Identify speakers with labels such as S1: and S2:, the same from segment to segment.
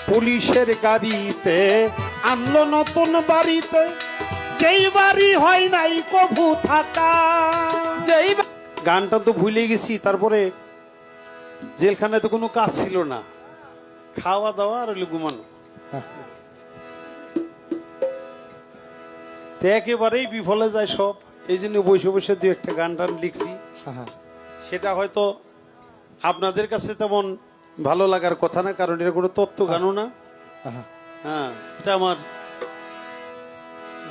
S1: পুলিশের গাড়িতে আনলো নতুন বাড়িতে, যেই বাড়ি হয় নাই কভু থাকা। গানটা তো ভুলে গেছি। তারপরে জেলখানায় তো কোনো কাজ ছিল না, খাওয়া দাওয়া আর হইলো ঘুমানো। একেবারেই বিফলে যায় সব। এই জন্য বসে বসে দু একটা গান টান লিখছি। সেটা হয়তো আপনাদের কাছে তেমন ভালো লাগার কথা না, কারণ এটা কোনো তত্ত্ব গানও না। হ্যাঁ, এটা আমার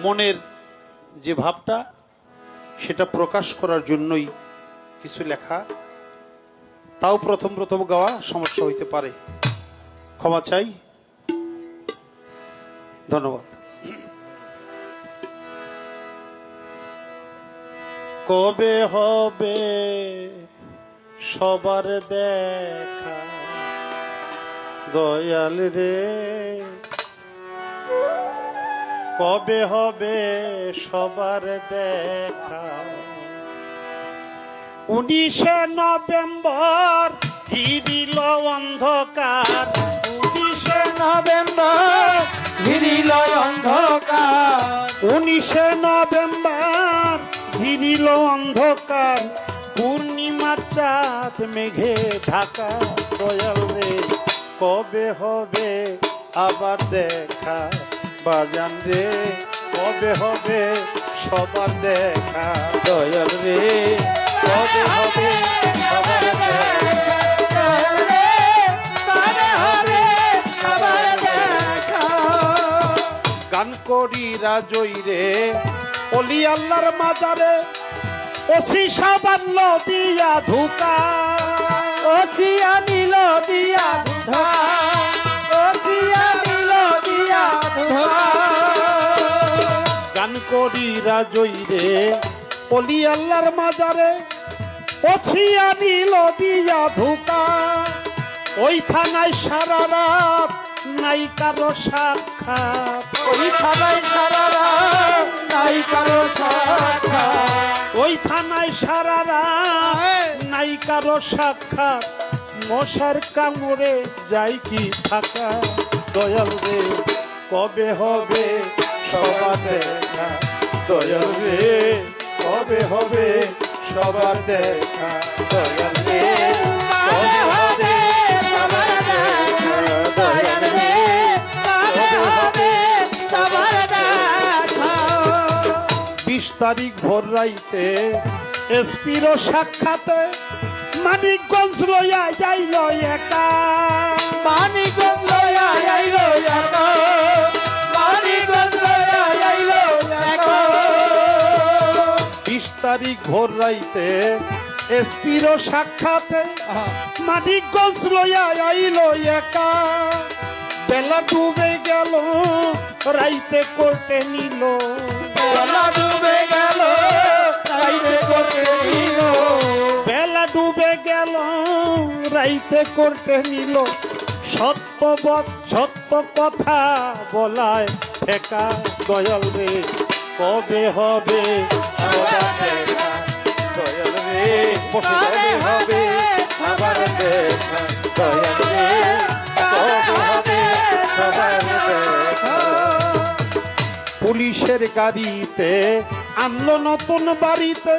S1: মনের যে ভাবটা সেটা প্রকাশ করার জন্যই কিছু লেখা। তাও প্রথম প্রথম গাওয়া সমস্যা হইতে পারে, ক্ষমা চাই। ধন্যবাদ। কবে হবে সবার দেখা দয়াল রে, কবে হবে সবার দেখা? 19শে নভেম্বর ঘিরিল অন্ধকার, 19শে নভেম্বর
S2: ঘিরিল অন্ধকার,
S1: 19শে নভেম্বর ঘিরিল অন্ধকার, পূর্ণিমার চাঁদ মেঘে ঢাকা। দয়াল রে, কবে হবে আবার দেখা? বাজান রে, কবে হবে সবার দেখা? দয়াল রে, কবে হবে সবার দেখা? গান করি রাজই রে অলি আল্লাহর মাজারে, ওসি সাবান্ন দিয়া ধুকা,
S2: ওসিয়া নিল দিয়া ধোঁকা, ওসিয়া নিল দিয়া ধোঁকা।
S1: গান করি রাজই রে অলি আল্লাহর মাজারে, ওছিয়া নিল দিয়া ধুকা। ওই থানায় সারা রাত নাই কারো সাক্ষাৎ,
S2: ওই থানায় সারা রাত নাই কারো সাক্ষাৎ,
S1: ওই থানায় সারা রাত নাই কারো সাক্ষাৎ। মশার কামড়ে যাই কি থাকা? দয়াল রে, কবে হবে সবার দেখা? দয়াল রে, কবে হবে সবার দেখা? দয়াল রে, কবে হবে সবার দেখা? দয়াল রে, কবে হবে
S2: সবার দেখা।
S1: 20 তারিখ ভোর রাইতে এসপির সাক্ষাতে, মানিকগঞ্জ লইয়া যাইল একা,
S2: মানিকগঞ্জ লইয়া আইল একা, মানিকগঞ্জ লইয়া আইল একা।
S1: 20 তারিখ ভোর রাইতে এসপির সাক্ষাতে, মানিকগঞ্জ লইয়া আইল একা। বেলা ডুবে গেল রাইতে কোর্টে নিল,
S2: বেলা ডুবে গেল রাইতে কোর্টে নিল,
S1: বেলা ডুবে গেল রাইতে কোর্টে নিল। সত্য কথা বলায় ঠেকা। দয়াল রে, কবে হবে সবার দেখা? দয়াল রে, কবে হবে সবার দেখা? দয়াল রে, কবে হবে সবার দেখা? পুলিশের গাড়িতে আনলো নতুন বাড়িতে,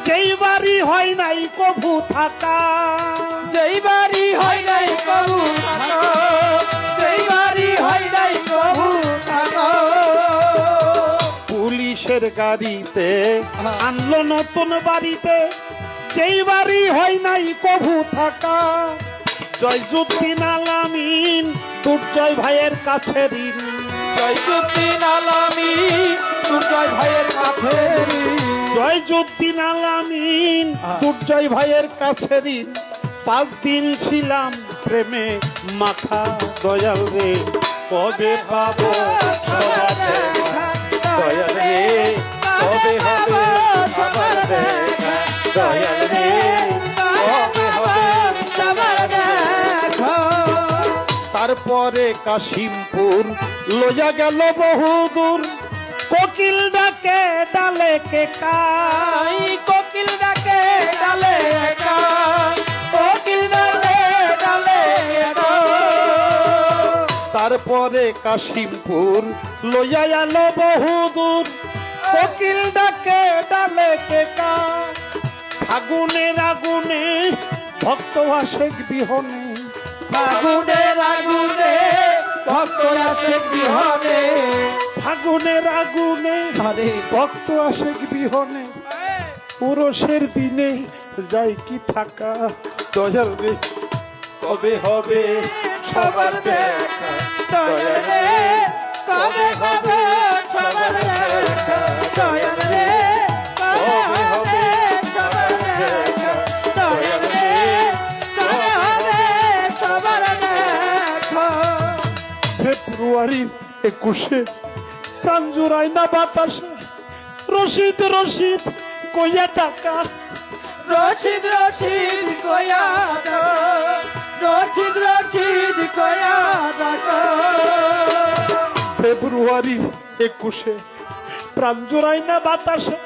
S1: যেই বাড়ি হয় নাই কভু থাকা।
S2: যেই বাড়ি হয় নাই কবু থাকো, যেই বাড়ি হয় নাই কবু থাকো।
S1: পুলিশের গাড়িতে আনলো নতুন বাড়িতে, যেই বাড়ি হয় নাই কভু থাকা। জয়জুদ্দিন আলামিন দুর্জয় ভাইয়ের কাছে ঋণ,
S2: জয়জুদ্দিন আলামিন দুর্জয় ভাইয়ের কাছে ঋণ,
S1: জয়জুদ্দিন আলামিন দুর্জয় ভাইয়ের কাছে ঋণ। 5 দিন ছিলাম প্রেমে মাখা। দয়াল রে, কবে পাবো সবার দেখা? দয়াল রে, কবে হবে সবার দেখা? দয়াল রে, কবে হবে
S2: সবার দেখা।
S1: তারপরে কাশিমপুর লইয়া গেল বহুদূর, কোকিল ডাকে ডালে কে কাই,
S2: কোকিল ডাকে ডালে একা, কোকিল ডাকে ডালে একা।
S1: তারপরে কাশিমপুর লইয়া এলো বহুদূর কোকিল ডাকে ডালে টেকা ফাগুনের আগুনে ভক্ত আশেক বিহনে
S2: ফাগুনের আগুনে ভক্ত আশেক বিহনে
S1: ফাগুনের আগুনে
S2: আরে
S1: ভক্ত আশেক বিহনে পুরুষের দিনে যাই কি থাকা দয়াল রে কবে হবে
S2: সবার দেখা দয়াল রে কবে হবে সবার দেখা দয়াল রে কবে হবে সবার দেখা দয়াল রে কবে হবে সবার দেখা
S1: ফেব্রুয়ারির 21-এ প্রাণ জোড়ায় না বাতাসে রশিদ রশিদ কইয়া টাকা
S2: রশিদ রশিদ কয়া ডাকা রশিদ রশিদ কয়া ডাকা
S1: ফেব্রুয়ারি 21-এ প্রাণ জোড়ায় না বাতাসে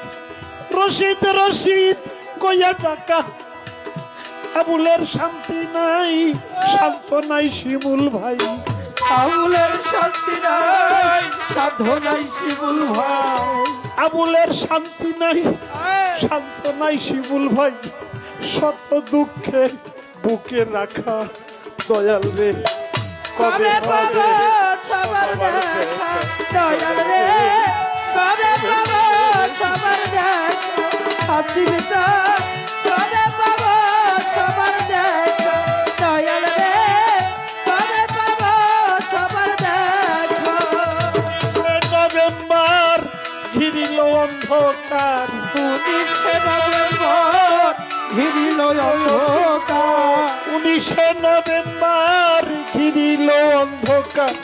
S1: রশিদ রশিদ কইয়া টাকা আবুলের শান্তি নাই শান্ত নাই শিমুল ভাই
S2: আবুলের শান্তি নাই সাধ্য নাই শিবুল ভাই
S1: আবুলের শান্তি নাই শান্ত নাই শিমুল ভাই শত দুঃখে বুকে রাখা দয়াল রে
S2: কবে পাবো সবার দেখা দয়াল রে কবে পাবো সবার দেখা আশীর্বাদ কবে পাবো সবার দেখা দয়াল রে কবে পাবো সবার দেখা
S1: নভেম্বর ঘিরিল অন্ধকার
S2: 19 নভেম্বর ঘিরিল অন্ধকার
S1: 19 নভেম্বর ঘিরিল অন্ধকার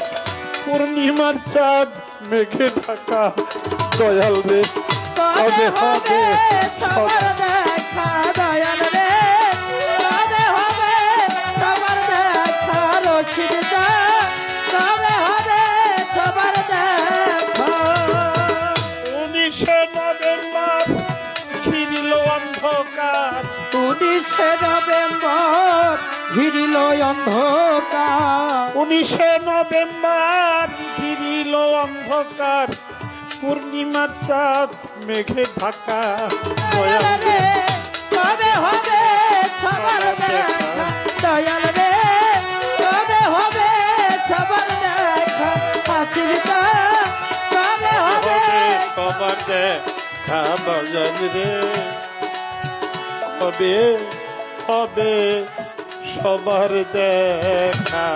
S1: পূর্ণিমার চাঁদ মেঘে ঢাকা দয়াল রে
S2: কবে হবে সবার দেখা দয়াল রে কবে হবে সবার দেখা রশিদ কবে হবে সবার দেখা
S1: 19 নভেম্বর ঘিরিল অন্ধকার
S2: 19 নভেম্বর ঘিরিল অন্ধকার
S1: 19 নভেম্বর ঘিরিল অন্ধকার পূর্ণিমার চাঁদ মেঘে ঢাকা দয়াল
S2: দয়াল রে কবে হবে সবার দেখা দয়াল রে কবে হবে সবার দেখা আশীর্বাদ কবে হবে
S1: সবার দেখা দয়াল রে কবে হবে সবার দেখা